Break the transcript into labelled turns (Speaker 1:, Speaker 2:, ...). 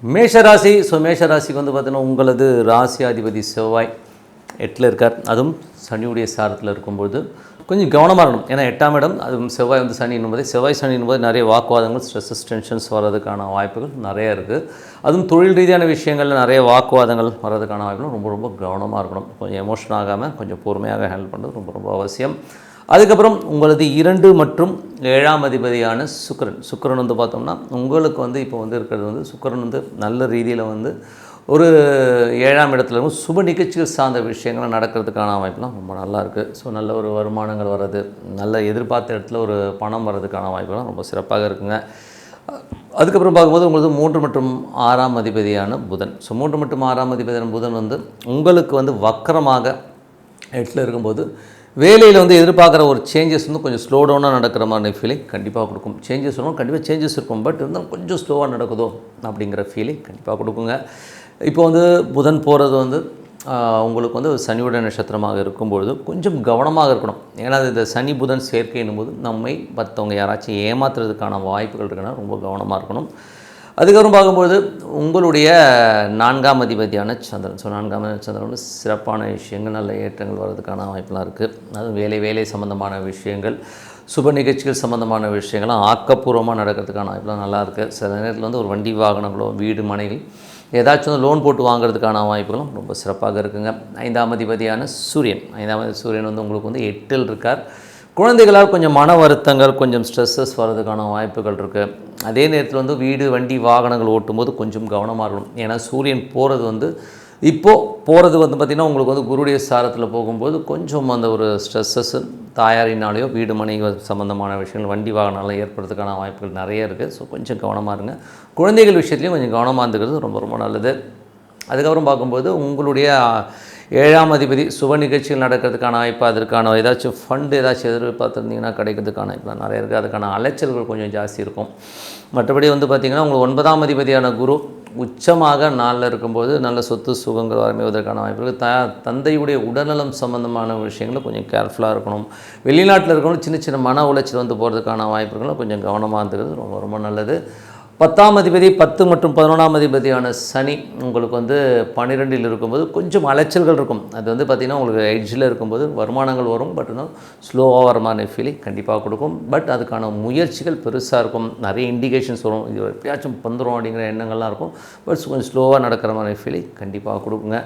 Speaker 1: மேஷராசி. மேஷராசிக்கு வந்து பார்த்தீங்கன்னா உங்களது ராசியாதிபதி செவ்வாய் 8ல் இருக்கார். அதுவும் சனியுடைய சாரத்தில் இருக்கும்போது கொஞ்சம் கவனமாக இருக்கணும். ஏன்னா 8ஆம் இடம் அதுவும் செவ்வாய் வந்து சனி என்பது செவ்வாய் சனி என்பது நிறைய வாக்குவாதங்கள் ஸ்ட்ரெஸ்ஸஸ் டென்ஷன்ஸ் வர்றதுக்கான வாய்ப்புகள் நிறையா இருக்குது. அதுவும் தொழில் ரீதியான விஷயங்களில் நிறைய வாக்குவாதங்கள் வர்றதுக்கான வாய்ப்புகள் ரொம்ப ரொம்ப கவனமாக இருக்கணும். கொஞ்சம் எமோஷன் ஆகாமல் கொஞ்சம் பொறுமையாக ஹேண்டில் பண்ணுறது ரொம்ப ரொம்ப அவசியம். அதுக்கப்புறம் உங்களது 2 மற்றும் 7ஆம் அதிபதியான சுக்கிரன் வந்து பார்த்தோம்னா உங்களுக்கு வந்து இப்போ வந்து இருக்கிறது வந்து சுக்கிரன் வந்து நல்ல ரீதியில் வந்து ஒரு 7ஆம் இடத்துல இருக்கும். சுப நிகழ்ச்சிகள் சார்ந்த விஷயங்கள் நடக்கிறதுக்கான வாய்ப்புலாம் ரொம்ப நல்லா இருக்குது. ஸோ நல்ல ஒரு வருமானங்கள் வர்றது, நல்ல எதிர்பார்த்த இடத்துல ஒரு பணம் வர்றதுக்கான வாய்ப்புலாம் ரொம்ப சிறப்பாக இருக்குங்க. அதுக்கப்புறம் பார்க்கும்போது உங்களுக்கு 3 மற்றும் 6ஆம் அதிபதியான புதன். ஸோ 3 மற்றும் 6ஆம் அதிபதியான புதன் வந்து உங்களுக்கு வந்து வக்கரமாக 8ல் இருக்கும்போது வேலையில் வந்து எதிர்பார்க்குற ஒரு சேஞ்சஸ் வந்து கொஞ்சம் ஸ்லோ டவுனாக நடக்கிற மாதிரி ஃபீலிங் கண்டிப்பாக கொடுக்கும். சேஞ்சஸ் வரும், கண்டிப்பாக சேஞ்சஸ் இருக்கும். பட் இருந்தாலும் கொஞ்சம் ஸ்லோவாக நடக்குதோ அப்படிங்கிற ஃபீலிங் கண்டிப்பாக கொடுக்குங்க. இப்போ வந்து புதன் போகிறது வந்து உங்களுக்கு வந்து சனியுடைய நட்சத்திரமாக இருக்கும்பொழுது கொஞ்சம் கவனமாக இருக்கணும். ஏன்னா இந்த சனி புதன் சேர்க்கைன்னும் போது நம்மை மற்றவங்க யாராச்சும் ஏமாத்துறதுக்கான வாய்ப்புகள் இருக்குன்னா ரொம்ப கவனமாக இருக்கணும். அதுக்கப்புறம் பார்க்கும்போது உங்களுடைய 4ஆம் அதிபதியான சந்திரன். ஸோ 4ஆம் சந்திரன் வந்து சிறப்பான விஷயங்கள், நல்ல ஏற்றங்கள் வர்றதுக்கான வாய்ப்பெலாம் இருக்குது. அதுவும் வேலை சம்மந்தமான விஷயங்கள், சுப நிகழ்ச்சிகள் சம்மந்தமான விஷயங்கள்லாம் ஆக்கப்பூர்வமாக நடக்கிறதுக்கான வாய்ப்பெலாம் நல்லாயிருக்கு. சில நேரத்தில் வந்து ஒரு வண்டி வாகனங்களோ வீடு மனைகள் ஏதாச்சும் வந்து லோன் போட்டு வாங்குறதுக்கான வாய்ப்புகளும் ரொம்ப சிறப்பாக இருக்குங்க. 5ஆம் அதிபதியான சூரியன். 5ஆம் அதிபதி சூரியன் வந்து உங்களுக்கு வந்து 8ல் இருக்கார். குழந்தைகளால் கொஞ்சம் மன வருத்தங்கள், கொஞ்சம் ஸ்ட்ரெஸ்ஸஸ் வர்றதுக்கான வாய்ப்புகள் இருக்குது. அதே நேரத்தில் வந்து வீடு வண்டி வாகனங்கள் ஓட்டும்போது கொஞ்சம் கவனமாக இருக்கணும். ஏன்னா சூரியன் போகிறது வந்து இப்போது போகிறது வந்து பார்த்திங்கன்னா உங்களுக்கு வந்து குருடைய சாரத்தில் போகும்போது கொஞ்சம் அந்த ஒரு ஸ்ட்ரெஸ்ஸஸ் தாயாரினாலேயோ வீடு மனை சம்மந்தமான விஷயங்கள் வண்டி வாகனம்லாம் ஏற்படுறதுக்கான வாய்ப்புகள் நிறைய இருக்குது. ஸோ கொஞ்சம் கவனமாக இருங்க. குழந்தைகள் விஷயத்துலையும் கொஞ்சம் கவனமாக இருந்துக்கிறது ரொம்ப ரொம்ப நல்லது. அதுக்கப்புறம் பார்க்கும்போது உங்களுடைய 7ஆம் அதிபதி சுப நிகழ்ச்சிகள் நடக்கிறதுக்கான வாய்ப்பு, அதற்கான ஏதாச்சும் ஃபண்டு ஏதாச்சும் எதிர்பார்த்துருந்தீங்கன்னா கிடைக்கிறதுக்கான வாய்ப்புலாம் நிறைய இருக்குது. அதுக்கான அலைச்சல்கள் கொஞ்சம் ஜாஸ்தி இருக்கும். மற்றபடி வந்து பார்த்திங்கன்னா உங்களுக்கு 9ஆம் அதிபதியான குரு உச்சமாக 4ல் இருக்கும்போது நல்ல சொத்து சுகங்கள் அமைவதற்கான வாய்ப்புகள். தந்தையுடைய உடல்நலம் சம்மந்தமான விஷயங்களும் கொஞ்சம் கேர்ஃபுல்லாக இருக்கணும். வெளிநாட்டில் இருக்கணும் சின்ன சின்ன மன உளைச்சல் வந்து போகிறதுக்கான வாய்ப்புகளும் கொஞ்சம் கவனமாக இருந்துக்கிறது ரொம்ப ரொம்ப நல்லது. 10ஆம் அதிபதி 10 மற்றும் 11ஆம் அதிபதியான சனி உங்களுக்கு வந்து 12ல் இருக்கும்போது கொஞ்சம் அலைச்சல்கள் இருக்கும். அது வந்து பார்த்திங்கன்னா உங்களுக்கு எட்ஜில் இருக்கும்போது வருமானங்கள் வரும். பட் இன்னும் ஸ்லோவாக வர மாதிரி ஃபீலிங் கண்டிப்பாக கொடுக்கும். பட் அதுக்கான முயற்சிகள் பெருசாக இருக்கும். நிறைய இண்டிகேஷன்ஸ் வரும். இது எப்படியாச்சும் வந்துடும் அப்படிங்கிற எண்ணங்கள்லாம் இருக்கும். பட் கொஞ்சம் ஸ்லோவாக நடக்கிற மாதிரி ஃபீலிங் கண்டிப்பாக கொடுக்குங்க.